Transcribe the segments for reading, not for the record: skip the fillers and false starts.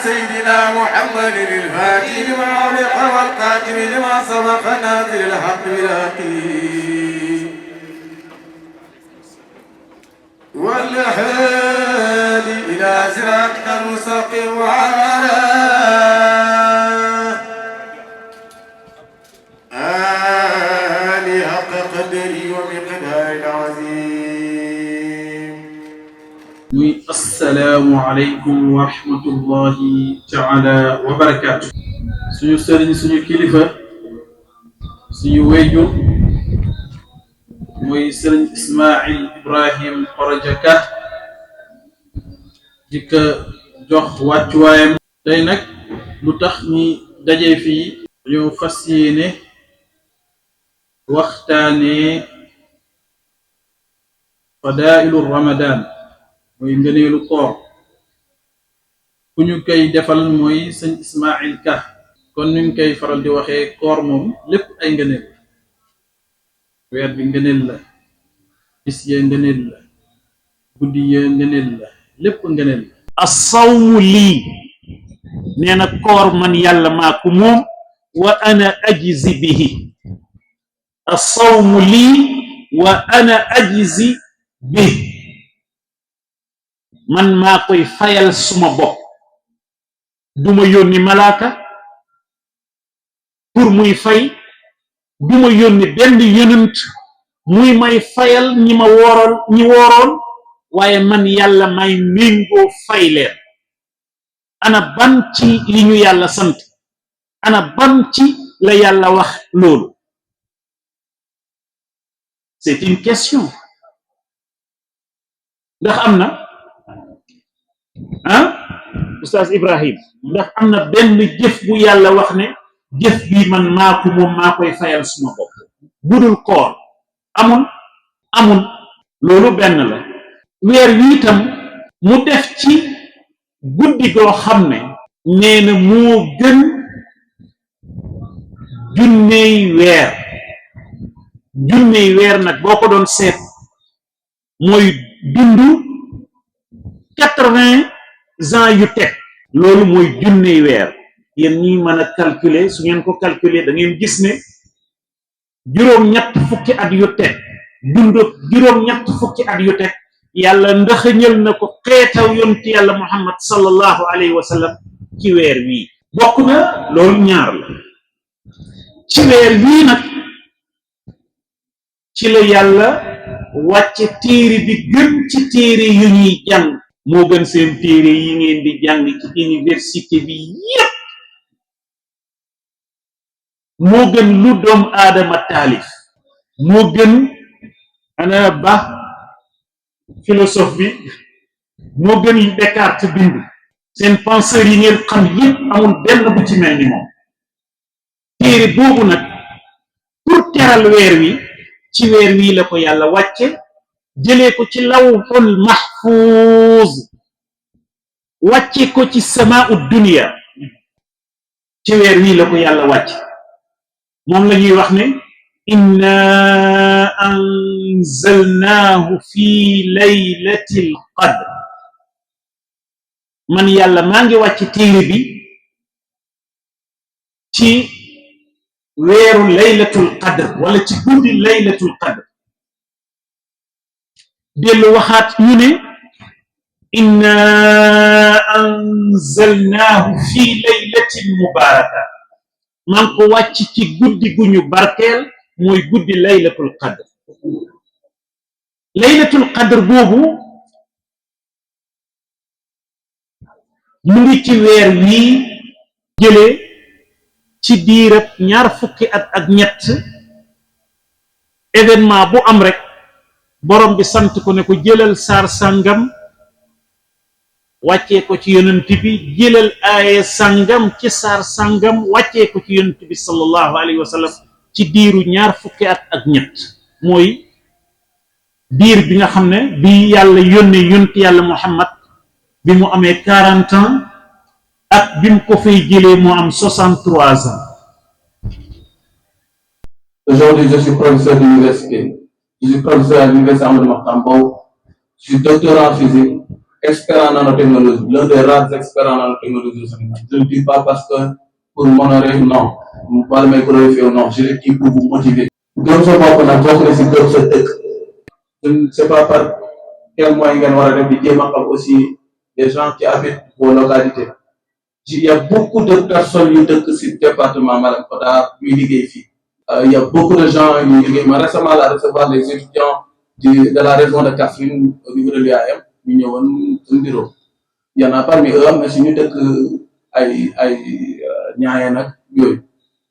سيدنا محمد الفاتح لما أغلق والقاتم لما سبق نازل الحق بالحق والهادي إلى صراطك المستقيم وعلى آله حق قدره ومقداره العظيم. السلام عليكم ورحمة الله تعالى وبركاته. suñu sëriñ suñu kilifa suñu wéyjur mooy sëriñ Ismaïl Ibrahim Khoroja Ka di ko jox wàccuwaayam. tey nag lu tax ñi daje fii dañoo fas yéene waxtaanee fadailu Ramadan mooy ngëneelu koor. ku ñu koy defal mooy sëñ Ismaïl Ka. kon ni ñu koy faral di waxee koor moom lépp ay ngëneel, weer bi ngëneel la, bis yee ngëneel la, guddi yee ngëneel la, lépp ngëneel la. as-sawmu lii nee na koor man yàlla maa ko moom wa ana ajzi bihi. as-sawmu lii wa ana ajzi bihi, man maa koy fayal suma bopp. duma yónni malaaka pour muy fay, duma yónni benn yonent muy may fayal ñi ma wooroon waaye man yàlla may méngoo fay leen. ana ban ci li ñu yàlla sant, ana ban ci la yàlla wax loolu? c'est une question. ndax am na Oustaz Ibrahim, ndax am na benn jëf bu yàlla wax ne jëf bii man maa ko moom maa koy fayal suma bopp budul koor? amul. loolu benn la. weer wi itam mu def ci guddi goo xam ne nee na moo gën junney weer nag boo ko doon seet mooy dundu 80 ans yu teg. loolu mooy junney weer. yéen ñi mën a calculer, su ngeen ko calculer da ngeen gis ne juróom-ñett fukki at yu teg, dund juróom-ñett fukki at yu teg yàlla ndaxañal na ko xeetaw yonti yàlla Muhammad sallallahu alayhi wa sallam ci weer wii. bokk na loolu ñaar la. ci weer wii nag ci la yàlla wàcce téere bi gën ci téere yu ñuy jàng. moo gën seen téere yi ngeen di jàng ci université bi yépp. moo gën lu doom aadama taalif. moo gën ana ba philosophe bi, moo gën yu Descartes bind. seen penseurs yi ngeen xam yépp amul benn bu ci mel ni moom. téere boobu nag pour teral weer wi, ci weer wi la ko yàlla wàcce, jëlee ko ci lawhul mahfuz wàcce ko ci samaa'u dunya. ci weer wi la ko yàlla wàcce. moom la ñuy wax ne inna anzalnaahu fi laylatil qadr. man yàlla maa ngi wàcc téere bi ci weeru laylatul qadr wala ci guddi laylatul qadr. dellu waxaat ñu ne inna anzalnaahu fi laylatin mubaraka. maa ngi ko wàcc ci guddi gu ñu barkeel, mooy guddi laylatul qadr. laylatul qadr boobu mu ngi ci weer wii jëlee ci diirab ñaar fukki at ak ñett. événement bu am rek borom bi sant ko ne ko jëlal saar sàngam wàccee ko ci yonent bi, jëlal aaye sàngam ci saar sàngam wàccee ko ci yonent bi sallallahu alayhi wa sallam ci diiru ñaar fukki at ak ñett. mooy diir bi nga xam ne bi yàlla yónnee yonent yàlla Muhammad bi mu amee 40 ans ak bi mu ko fay jëlee moo am 63 ans. Aujourd'hui, je suis professeur d'université. Je suis professeur à l'université Amadou Mahtar Mbow. Je suis docteur en physique expert en nanotechnologie, l'un des rares experts en nanotechnologie au Sénégal. Je ne le dis pas parce que pour m'honorer, non. Pas me glorifier, non. Je le dis pour vous motiver. Gëm sa bopp nag bokk na si gëm sa dëkk. Je ne sais pas par quel moyen ngeen war a def di jéem a xam aussi des gens qui habitent vos localités. Il y a beaucoup de personnes yu dëkk si département Malem Hodar yuy liggéey fii. Il y a beaucoup de gens yuy liggéey. Mais récemment, là, recevoir les étudiants de la région de Kaffrine au niveau de l'UAM. ñu ñëwoon suñu bureau y en a parmi eux am na si ñu dëkk ay ñaayeen ak yooyu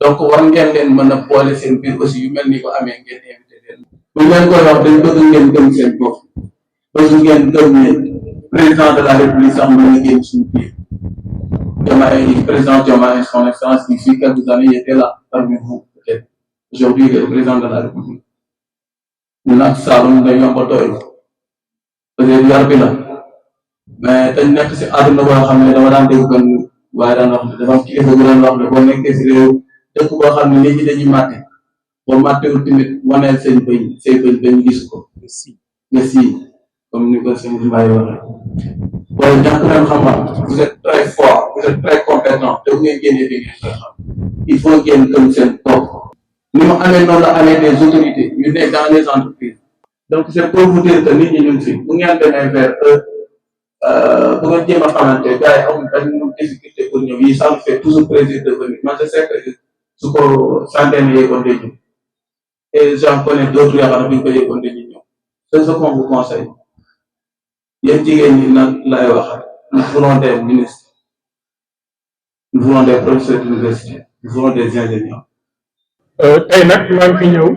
donc war ngeen leen mën a boole seen biir aussi yu mel ni ko amee ngeen invité leen bu ngeen koy wax dañ bëgg ngeen gëm seen bopp bëgg ngeen gëm ne président de la république sax mën na génn suñu biir Diomaye président Diomaye son excellence ici quelques années il était là parmi vous peut-être aujourd'hui le président de la république ñu nag Saloum day yomba tooy peut-être yar bi la mais dañ nekk si àdduna boo xam ne dama daan dégg benn waaye daan wax ne dafa am kilifa bu daan wax ne boo nekkee si réew dëkk boo xam ne nit ñi dañuy màtte boo màttewul tamit waneel seen bëñ say bëñ gis ko nga sii comme ni ko sëñ Mbaye waxee wala ñàkk leen xam-xam vous êtes très fort vous êtes très compétent te bu ngeen génnee di ngeen koy xam il faut ngeen gëm seen bopp ni mu amee noonu la amee des autorités ñu nekk dans les entreprises. Donc c'est pour vous dire que nit ñi ñu ngi fi bu ngeen demee vers eux bu ngeen jéem a xamante gars yi amul benn difficulté pour ñëw yi ça me fait toujours plaisir de venir man je sais que su ko centaine yéegoon day ñëw et j'en connais d'autres yoo xam ne bu ñu ko yéegoon dañuy ñëw c'est ce qu'on vous conseille yéen jigéen ñi nag lay wax nous voulons des ministres nous voulons des professeurs d'université nous voulons des ingénieurs. tey nag maa ngi fi ñëw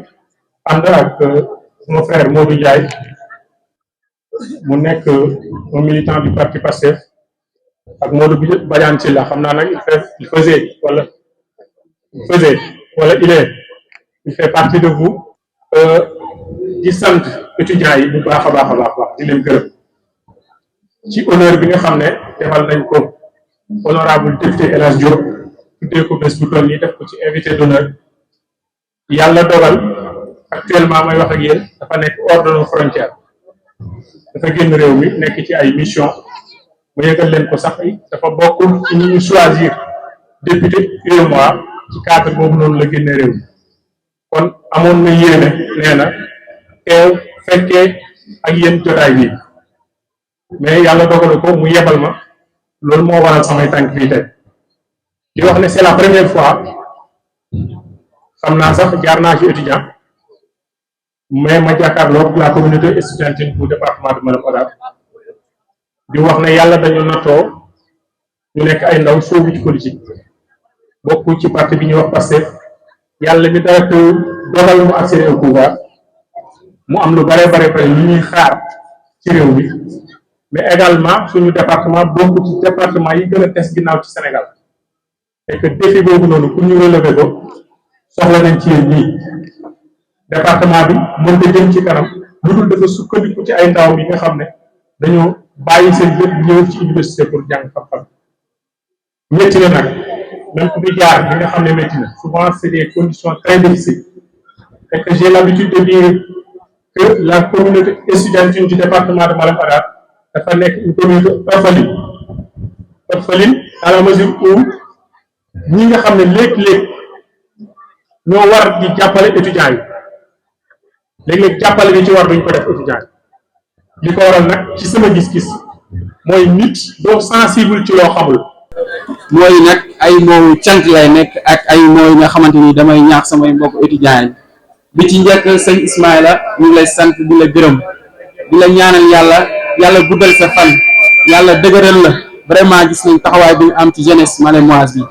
ànd ak mon frère Modou Ndiaye mu nekk un militant du parti Pastef ak Modou Badiane Sylla xam naa nag il fait partie de vous di sant étudiants yi bu baax a baax di leen gërëm ci honneur bi nga xam ne defal nañ ko honorable député El Hadj Diop tuddee ko bés bu toll nii def ko ci invité d'honneur yàlla dogal actuellement may wax ak yéen dafa nekk hors de nos frontières dafa génn réew mi nekk ci ay mission mu yëgal leen ko sax dafa bokkul ci ñi ñu choisir député UEMOA ci cadre boobu noonu la génne réew mi kon amoon na yéene nee na teew fekkee ak yéen jotaay bi mais yàlla dogalu ko mu yebal ma loolu moo waral samay tànk fii tey di wax ne c'est la première fois xam naa sax jaar naa ci étudiant mais ma jàkkaarloog la communauté estudiantine bu département de Malem Hodar di wax ne yàlla dañu nattoo ñu nekk ay ndaw soobu ci politique bokk ci parti bi ñuy wax Pastef yàlla mi dara teew dogal mu accéder au pouvoir mu am lu bare lu ñuy xaar ci réew mi mais également suñu département bokk ci département yi gën a des ginnaaw ci Sénégal et que défi boobu noonu pour ñu relever ko soxla nañ ci yéen ñii département bi mën da jëm ci kanam lu dul dafa sukkandiku ci ay ndaw yi nga xam ne dañoo bàyyi seen lépp ñëw ci université pour jàng xam-xam métti na nag même ku di jaar li nga xam ne métti na souvent c'est des conditions très difficiles et que j'ai l'habitude de dire que la communauté estudiantine du département de Malem Hodar dafa nekk une communauté orpheline à la mesure où ñi nga xam ne léeg-léeg ñoo war di jàppale étudiants yi léeg-léeg jàppale bi ci war duñ ko def étudiants yi li ko waral nag ci sama gis-gis mooy nit doo sensible ci loo xamul. mooy nag ay moowu cant lay nekk ak ay mooy nga xamante ni damay ñaax samay mbokk étudiants yi bi ci njëkk sëñ Ismaïla ñu ngi lay sant di la gërëm di la ñaanal yàlla guddal sa fan yàlla dëgëral la vraiment gis nañ taxawaay bi ñu am ci jeunesse malémoise bi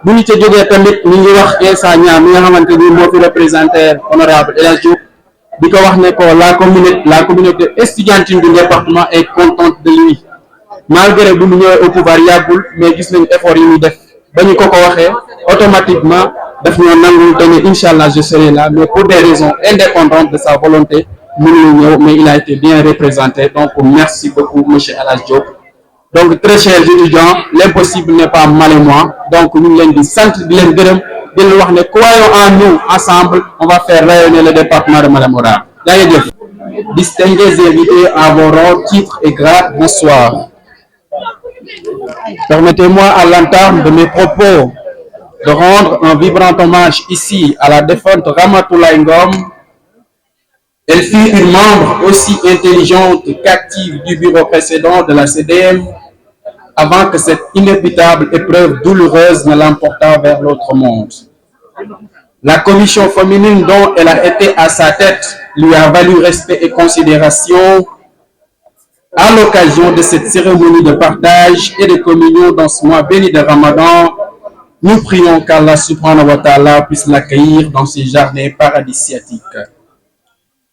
bu ñu ca jógee tamit ñu ngi wax Essa Niang mi nga xamante ni moo fi représenté honorable El Hadj Diop di ko wax ne ko la communauté estudiantine du département est contente de lui malgré bu mu ñëwee au pouvoir yàggul mais gis nañ effort yi muy def ba ñu ko waxee automatiquement daf ñoo nangul te incha allah je serai là mais pour des raisons indépendantes de sa volonté mënuñu ñëw mais il a été bien représenté donc merci beaucoup monsieur El Hadj Diop. Donc très chers étudiants, l'impossible n'est pas malémois donc ñu ngi leen di sant di leen gërëm di leen wax ne croyons en nous ensemble on va faire rayonner le département de Malem Hodar. Jaa ngeen jëf. distingués invités à vos rangs, titres et grades, bonsoir. Permettez-moi à l'entame de mes propos de rendre un vibrant hommage ici à la défunte Ramatoulaye Ngom. Elle fut une membre aussi intelligente qu'active du bureau précédent de la CDM avant que cette inévitable épreuve douloureuse ne l'emportât vers l'autre monde. La commission féminine dont elle a été à sa tête lui a valu respect et considération à l'occasion de cette cérémonie de partage et de communion dans ce mois béni de Ramadan. Nous prions qu'Allah subhanahu wa ta'ala puisse l'accueillir dans ses jardins paradisiaques.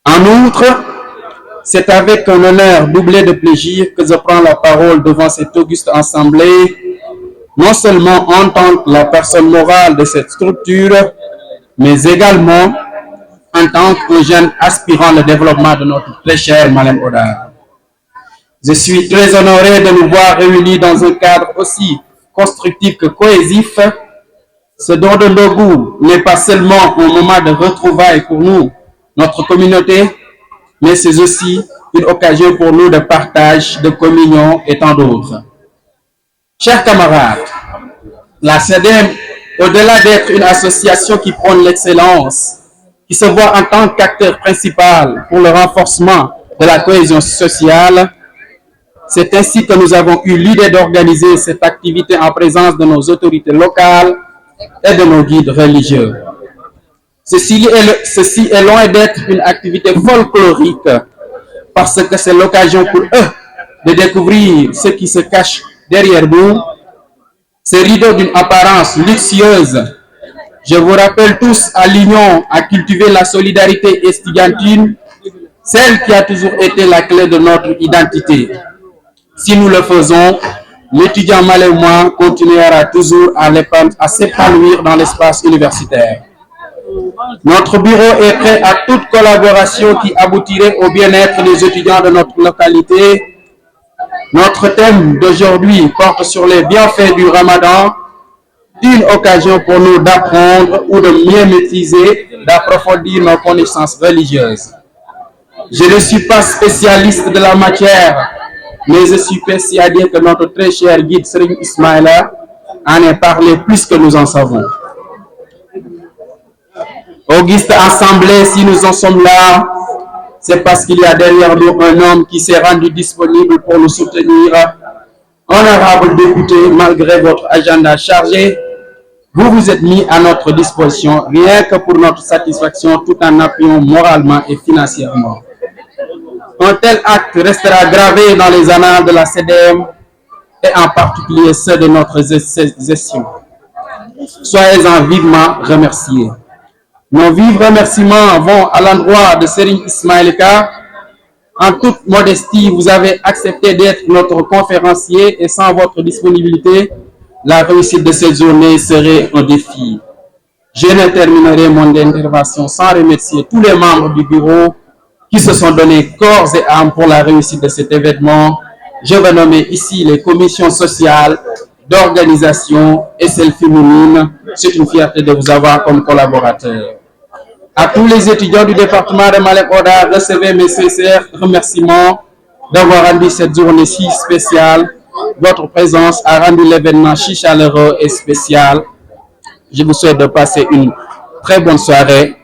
En outre, c'est avec un honneur doublé de plaisir que je prends la parole devant cette auguste assemblée, non seulement en tant que la personne morale de cette structure, mais également en tant que jeune aspirant au développement de notre très cher Malem Hodar. Je suis très honoré de nous voir réunis dans un cadre aussi constructif que cohésif. Ce don de Ndogou n'est pas seulement un moment de retrouvailles pour nous, notre communauté, mais c'est aussi une occasion pour nous de partage, de communion et tant d'autres. Chers camarades, la CDM, au-delà d'être une association qui prône l'excellence, qui se voit en tant qu'acteur principal pour le renforcement de la cohésion sociale, c'est ainsi que nous avons eu l'idée d'organiser cette activité en présence de nos autorités locales et de nos guides religieux. Ceci est loin d'être une activité folklorique, parce que c'est l'occasion pour eux de découvrir ce qui se cache derrière nous, ces rideaux d'une apparence luxueuse. Je vous rappelle tous à l'union à cultiver la solidarité estudiantine, celle qui a toujours été la clé de notre identité. Si nous le faisons, l'étudiant malémois continuera toujours à s'épanouir dans l'espace universitaire. Notre bureau est prêt à toute collaboration qui aboutirait au bien-être des étudiants de notre localité. Notre thème d'aujourd'hui porte sur les bienfaits du Ramadan, une occasion pour nous d'apprendre ou de mieux maîtriser, d'approfondir nos connaissances religieuses. Je ne suis pas spécialiste de la matière, mais je suis persuadé que notre très cher guide Serigne Ismaïla en a parlé plus que nous en savons. Auguste Assemblée, si nous en sommes là, c'est parce qu'il y a derrière nous un homme qui s'est rendu disponible pour nous soutenir. Honorable député, malgré votre agenda chargé, vous vous êtes mis à notre disposition rien que pour notre satisfaction, tout en appuyant moralement et financièrement. Un tel acte restera gravé dans les annales de la CDM et en particulier ceux de notre gestion. Soyez-en vivement remerciés. Nos vifs remerciements vont à l'endroit de Serigne Ismaïla Ka. En toute modestie, vous avez accepté d'être notre conférencier et sans votre disponibilité, la réussite de cette journée serait un défi. Je ne terminerai mon intervention sans remercier tous les membres du bureau qui se sont donnés corps et âme pour la réussite de cet événement. Je vais nommer ici les commissions sociales, d'organisation et celles féminines. C'est une fierté de vous avoir comme collaborateurs. À tous les étudiants du département de Malem Hodar, recevez mes sincères remerciements d'avoir rendu cette journée si spéciale. Votre présence a rendu l'événement si chaleureux et spécial. Je vous souhaite de passer une très bonne soirée.